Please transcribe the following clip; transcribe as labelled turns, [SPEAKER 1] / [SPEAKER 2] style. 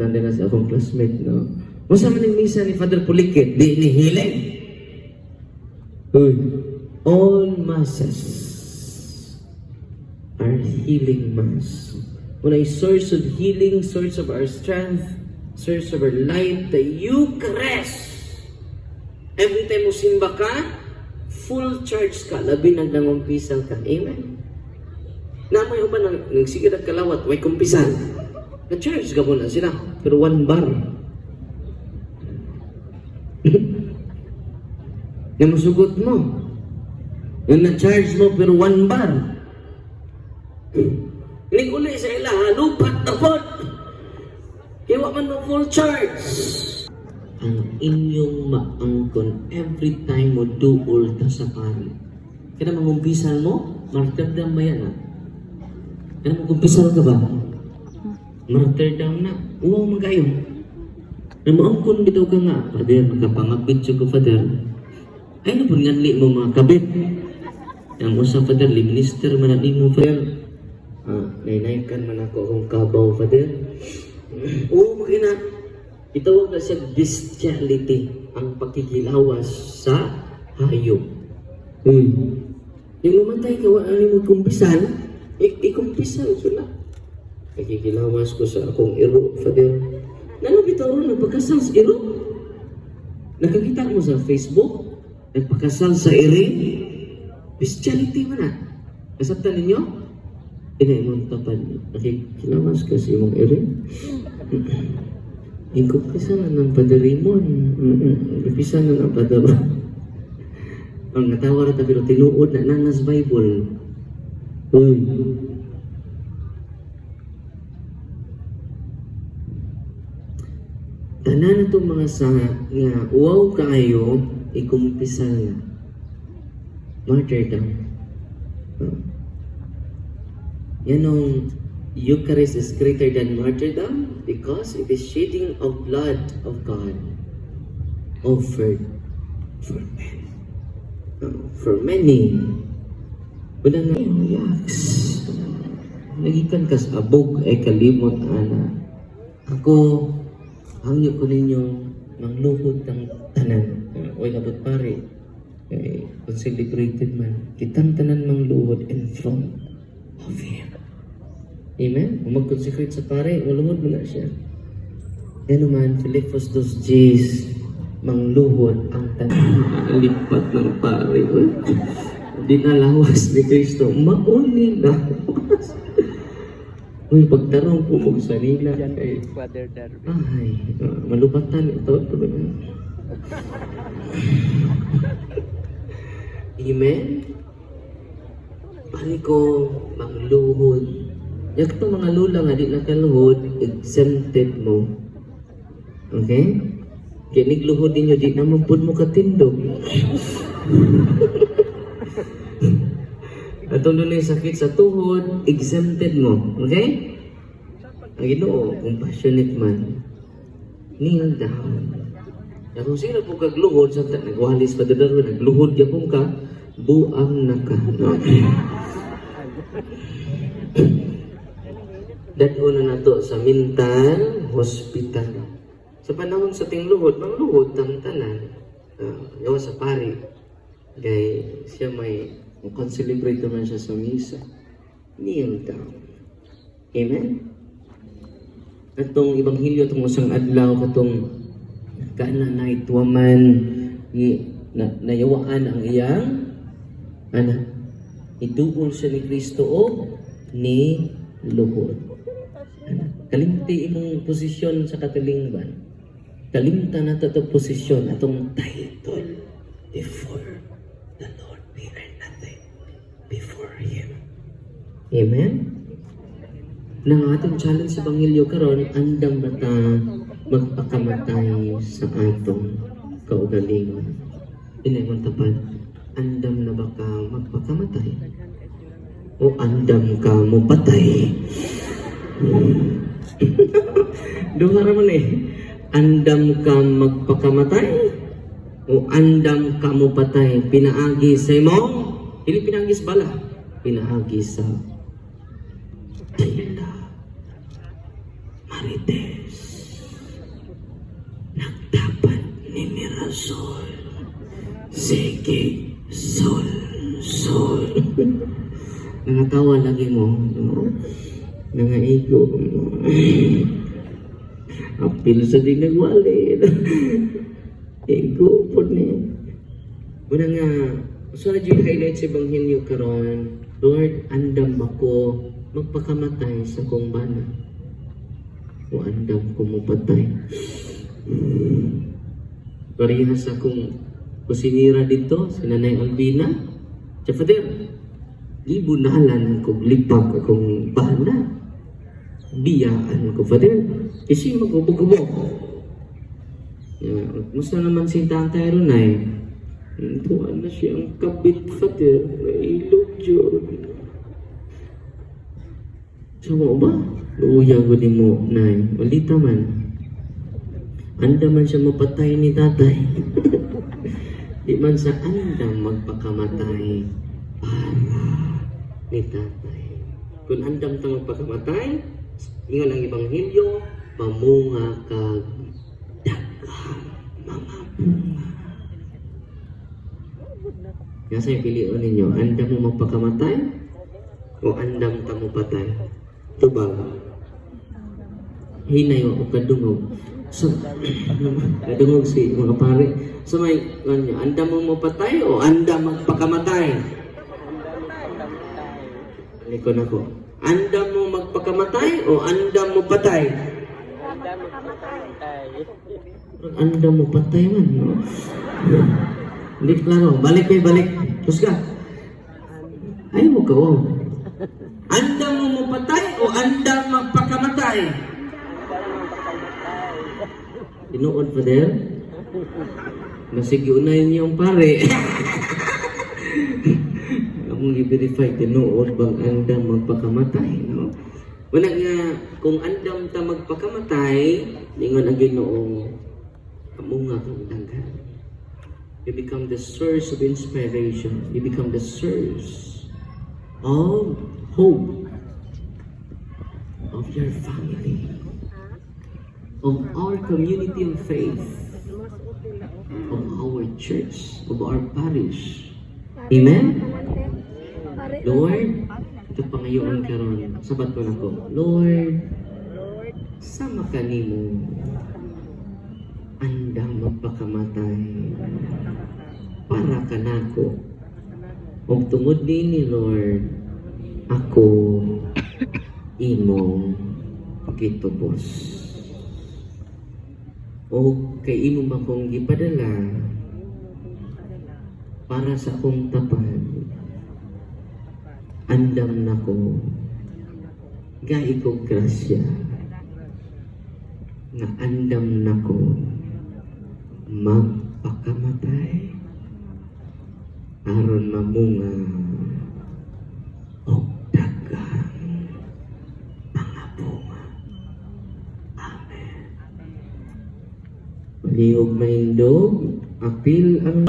[SPEAKER 1] nandun na sa akong classmate, no? Masama ng misa ni Father Pulikit, di ni healing. Uy, all masses are healing mass. When a source of healing, source of our strength, source of our life, the Eucharist. Every time mo simba ka, full charge ka, labi nagdangumpisal ka. Amen. Na may uban nagsigid at kalawat, may kumpisal. Na-charge ka muna sila, pero 1 bar. Na masugot mo. Yung na-charge mo, pero 1 bar. Uli sa ila, lupat na pot. Kaya man mo full charge. Ang inyong maangkon every time mo duol ka sa pari. Kaya mangumpisal mo, martyrdom ba yan ha? Kaya mangumpisal ka ba? Martyrdom na. Uwaw magayo. Na maangkon bitaw ka nga. Father, magkapangapit siya ko, Father. Ay, napunganli mo mga kabit. Ang usa, Father, minister mananin mo, Father. Nainaikan man ako akong kabaw, Father. Oo, magina. Itawag na siya bestiality, ang pakikilawas sa hayop. Yung umatay ka, ano mo kumpisal, ikumpisal sila. Pakikilawas ko sa akong iro, Father. Nalabitaw rin, nagpakasal sa iro. Nakakita mo sa Facebook, nagpakasal sa iri. Bestiality mo na. Kasabtan ninyo? Inaimong tapad. Nakikilawas ka sa imong iri. Ikumpisa na ng Padarimon. Ikumpisa na ng Padarimon. Ang natawa na pero tinuod na nanas Bible. Uy. Tanan na itong mga sa nga, uwaw kayo, ikumpisa na. Martyrdom. Yan ang Eucharist is greater than martyrdom because it is shedding of blood of God offered for men. For many. Wala nga yaks. Nagikan ka sa abog ay kalimot, ana. Ako, hangyo ko ninyo mangluhod ng tanan. Huwag abot pare. Kung celebrated man, kitang tanan mangluhod in front of Him. Amen? Kung mag-consecrate sa pare, malungod mo na siya. Yan naman, Philippos 2:10, mangluhod ang tanan. Lipat ng pare. Dinalawas ni Kristo. Mauni lawas. Uy, pagtarong po mo sa nila. Kay
[SPEAKER 2] Father Darwin.
[SPEAKER 1] Ay, malupatan ito. Amen? Pari ko, mangluhod. Yung itong mga lula nga di nakaluhod, exempted mo. Okay? Kaya nigluhod ninyo, di naman po mo katindog. At kung doon yung sakit sa tuhod, exempted mo. Okay? Ang Ginoo, compassionate man, kneel down. At kung sino po kagluhod, sa nagwalis pa dadaro, nagluhod ya kung ka, buang na ka. Dadto na nato sa mental hospital. Sa panahon sa tingluhod, mangluhod tang tanan. Yawa sa pari. Kay siya may celebrate naman siya sa misa. Kneel down. Amen? Atong Ebanghelyo itong usang adlaw, katong Canaanite woman, nayawaan ang iyang anak. Iduol siya ni Kristo o ni luhod. Kalimti imong posisyon sa katilingban. Kalimta na ito posisyon, atong title before the Lord. We are nothing before Him. Amen? Nang atong challenge sa Ebanghelyo karon, andam ba ta magpakamatay sa atong kaugalingon? Inay tapat, andam na ba ka magpakamatay? O andam ka mo patay? Duha raman andam ka magpakamatay o andam ka mo patay? Pinaagi sa imong, hindi pinaagi sa bala, pinaagi sa tayla marites. sol. Sige, sol, sol. Nangatawa lagi mo, no? Nangaigo mo. Apil sa di nagwali. Igo po niya. Muna nga, so na yung highlight sa Ebanghelyo karon, Lord, andam ako magpakamatay sa kong bana. O andam ko mapatay. Parehas akong kusinira dito sa Nanay Albina. Sa Father, ibunalan akong lipag akong bana. Biyaan ko, Father. Kasi magubog-ubog. Musta naman si Tatay Ronay? Tuwan na siyang kabit, Father. Nailog yun. So mo ba? Luuya ko din mo, Nay. Walita man. Anda man siya mapatay ni Tatay. Di man sa anda magpakamatay para ni Tatay. Kung andam ta magpakamatay, ingon ang Ebanghelyo, mamunga kag daghang mga bunga. Nga sa'yo piliin ninyo, andam mo magpakamatay o andam ta mo patay? Ito ba? Hinay o kadungog. So, kadungog si mga pare. So may, andam mo mapatay o andam magpakamatay? Likon ako. Andam mo magpakamatay o andam mo patay? Andam mo patay man, no? Hindi klaro. Balik kayo, balik. Terus ka. Ay mo ka, oh. Andam mo mapatay o andam magpakamatay? Tinuod pa der? Masig unayin yung pare. Among i-verify, tinuod bang andam magpakamatay, no? Wala nga, kung andam ta magpakamatay, lingon ang Ginoo, among nga kang danggan. You become the source of inspiration. You become the source of hope of your family, of our community of faith, of our church, of our parish. Amen? Lord, ito pangayoon karon. Sabat ko na ko. Lord, sama ka nimo. Andang magpakamatay para ka nako. Ug tungod ni Lord, ako imong gitubos. O kay imo man kong gipadala para sa akong tapat. Andam nako. Gai ko grasya na andam nako magpakamatay aron mamunga o daghang mga bunga. Amen. Palihog maindog, apil ang